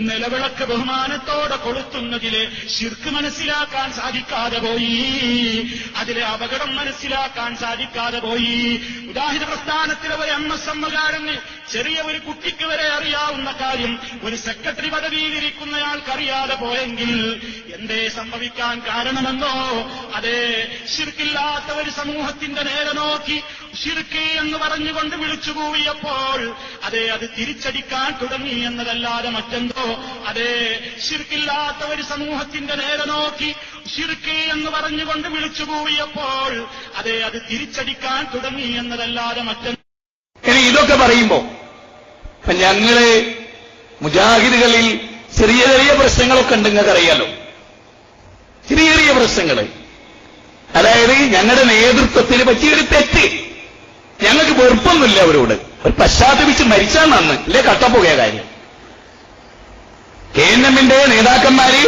നിലവിളക്ക് ബഹുമാനത്തോടെ കൊളുത്തുന്നതിലെ ശിർക്ക് മനസ്സിലാക്കാൻ സാധിക്കാതെ പോയി, അതിലെ അപകടം മനസ്സിലാക്കാൻ സാധിക്കാതെ പോയി. മുജാഹിദ് പ്രസ്ഥാനത്തിലെ ഒരു എംഎസ്എമ്മുകാരന്, ചെറിയ ഒരു കുട്ടിക്ക് വരെ അറിയാവുന്ന കാര്യം ഒരു സെക്രട്ടറി പദവിയിലിരിക്കുന്നയാൾക്കറിയാതെ പോയെങ്കിൽ എന്തേ സംഭവിക്കാൻ കാരണമെന്നോ? അതേ, ശിർക്കില്ലാത്ത ഒരു സമൂഹത്തിന്റെ നേരെ നോക്കി ശിർക്ക് എന്ന് പറഞ്ഞുകൊണ്ട് വിളിച്ചുകൂവിയപ്പോൾ അത് തിരിച്ചടിക്കാൻ തുടങ്ങി എന്നതല്ലാതെ മറ്റെന്തോ. അതേ, ശിർക്കില്ലാത്ത ഒരു സമൂഹത്തിന്റെ നേരെ നോക്കി ശിർക്ക് എന്ന് പറഞ്ഞുകൊണ്ട് വിളിച്ചുകൂവിയപ്പോൾ അത് തിരിച്ചടിക്കാൻ തുടങ്ങി എന്നതല്ലാതെ മറ്റെന്തോ. ഇനി ഇതൊക്കെ പറയുമ്പോ ഞങ്ങള് മുജാഹിദുകളിൽ ചെറിയ ചെറിയ പ്രശ്നങ്ങളൊക്കെ ഉണ്ട്, നിങ്ങൾക്കറിയാലോ. ചെറിയ ചെറിയ പ്രശ്നങ്ങള്, അതായത് ഞങ്ങളുടെ നേതൃത്വത്തിന് പറ്റിയൊരു തെറ്റ്. ഞങ്ങൾക്ക് വെറുപ്പൊന്നുമില്ല അവരോട്, ഒരു പശ്ചാത്തപിച്ച് മരിച്ചാൽ നന്ന്, അല്ലേ കട്ടപ്പുകയ കാര്യം. KNM നേതാക്കന്മാര്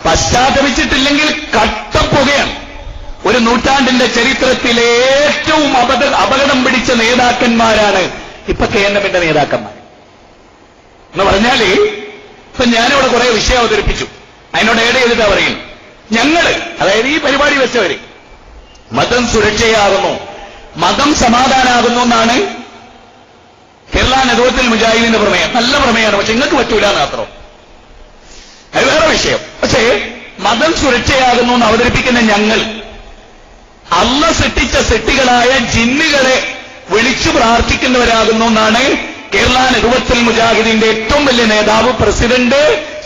പശ്ചാത്തപിച്ചിട്ടില്ലെങ്കിൽ കട്ടപ്പുകയാണ്. ഒരു നൂറ്റാണ്ടിന്റെ ചരിത്രത്തിലെ ഏറ്റവും അപകടം പിടിച്ച നേതാക്കന്മാരാണ് ഇപ്പൊ KNM നേതാക്കന്മാർ എന്ന് പറഞ്ഞാല്. ഇപ്പൊ ഞാനിവിടെ കുറെ വിഷയം അവതരിപ്പിച്ചു, അതിനോട് ഏഡ് ചെയ്തിട്ടാ പറയുന്നു. ഞങ്ങള്, അതായത് ഈ പരിപാടി വെച്ചവര്, മതം സുരക്ഷയാകുന്നു, മതം സമാധാനാകുന്നു എന്നാണ് കേരള നേതൃത്വത്തിൽ മുജാഹിദിന്റെ പ്രമേയം. നല്ല പ്രമേയമാണ്, പക്ഷെ നിങ്ങൾക്ക് പറ്റൂല മാത്രം, അത് വേറെ വിഷയം. പക്ഷേ മതം സുരക്ഷയാകുന്നു എന്ന് അവതരിപ്പിക്കുന്ന ഞങ്ങൾ അള്ളാഹ് സൃഷ്ടിച്ച സൃഷ്ടികളായ ജിന്നുകളെ വിളിച്ചു പ്രാർത്ഥിക്കുന്നവരാകുന്നു എന്നാണ് കേരള നേതൃത്വത്തിൽ മുജാഹിദിന്റെ ഏറ്റവും വലിയ നേതാവ്, പ്രസിഡന്റ്,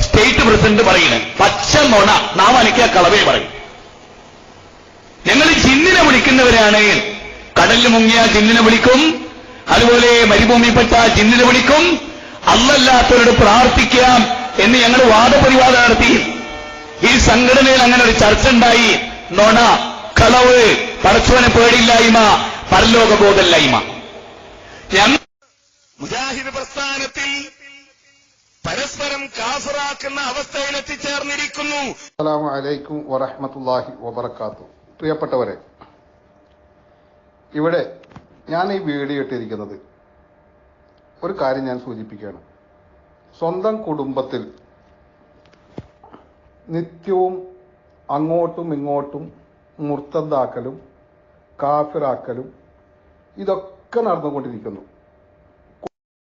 സ്റ്റേറ്റ് പ്രസിഡന്റ് പറയുന്നത്. പച്ച നുണ, നാം അനക്കിയ കളവേ പറയും. ഞങ്ങൾ ജിന്നിനെ വിളിക്കുന്നവരാണ്. കടലിൽ മുങ്ങിയ ജിന്നിനെ വിളിക്കും, അതുപോലെ മരുഭൂമിപ്പെട്ട ജിന്നിനെ വിളിക്കും. അല്ലല്ലാത്തവരോട് പ്രാർത്ഥിക്കാം എന്ന് ഞങ്ങൾ വാദപരിവാദം നടത്തി. ഈ സംഘടനയിൽ അങ്ങനെ ഒരു ചർച്ച ഉണ്ടായി. നുണ, കളവ്, പടച്ചവനെ പേടിയില്ലായ്മ, പരലോകബോധമില്ലായ്മ. മുജാഹിദ് പ്രസ്ഥാനത്തിൽ പരസ്പരം കാഫിറാക്കുന്ന അവസ്ഥയിൽ എത്തിച്ചേർന്നിരിക്കുന്നു. അസ്സലാമു അലൈക്കും വറഹ്മത്തുള്ളാഹി വബറകാതുഹു. പ്രിയപ്പെട്ടവരെ, ഇവിടെ ഞാൻ ഈ വീഡിയോ ഇട്ടിരിക്കുന്നത് ഒരു കാര്യം ഞാൻ സൂചിപ്പിക്കുകയാണ്. സ്വന്തം കുടുംബത്തിൽ നിത്യവും അങ്ങോട്ടും ഇങ്ങോട്ടും മുർത്തദ്ദാക്കലും കാഫിറാക്കലും ഇതൊക്കെ നടന്നുകൊണ്ടിരിക്കുന്നു.